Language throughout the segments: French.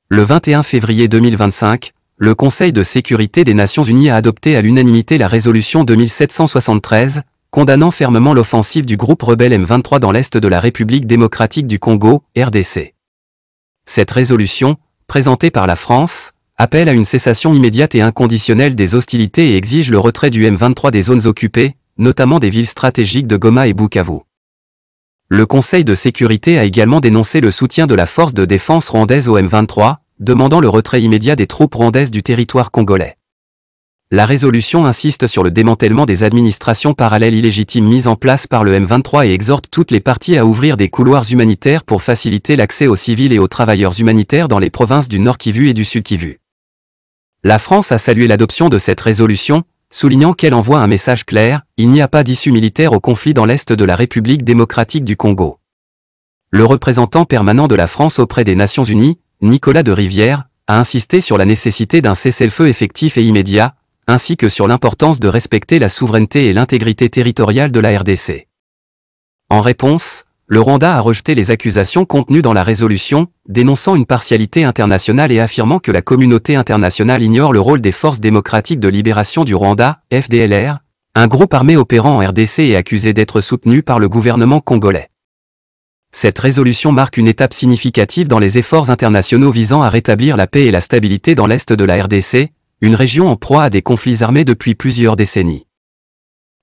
Le 21 février 2025, le Conseil de sécurité des Nations Unies a adopté à l'unanimité la résolution 2773, condamnant fermement l'offensive du groupe rebelle M23 dans l'est de la République démocratique du Congo, RDC. Cette résolution, présentée par la France, appelle à une cessation immédiate et inconditionnelle des hostilités et exige le retrait du M23 des zones occupées, notamment des villes stratégiques de Goma et Bukavu. Le Conseil de sécurité a également dénoncé le soutien de la force de défense rwandaise au M23, demandant le retrait immédiat des troupes rwandaises du territoire congolais. La résolution insiste sur le démantèlement des administrations parallèles illégitimes mises en place par le M23 et exhorte toutes les parties à ouvrir des couloirs humanitaires pour faciliter l'accès aux civils et aux travailleurs humanitaires dans les provinces du Nord Kivu et du Sud Kivu. La France a salué l'adoption de cette résolution, soulignant qu'elle envoie un message clair: il n'y a pas d'issue militaire au conflit dans l'est de la République démocratique du Congo. Le représentant permanent de la France auprès des Nations Unies, Nicolas de Rivière, a insisté sur la nécessité d'un cessez-le-feu effectif et immédiat, ainsi que sur l'importance de respecter la souveraineté et l'intégrité territoriale de la RDC. En réponse, le Rwanda a rejeté les accusations contenues dans la résolution, dénonçant une partialité internationale et affirmant que la communauté internationale ignore le rôle des Forces démocratiques de libération du Rwanda, FDLR, un groupe armé opérant en RDC et accusé d'être soutenu par le gouvernement congolais. Cette résolution marque une étape significative dans les efforts internationaux visant à rétablir la paix et la stabilité dans l'est de la RDC, une région en proie à des conflits armés depuis plusieurs décennies.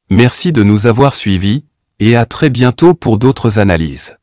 Merci de nous avoir suivis, et à très bientôt pour d'autres analyses.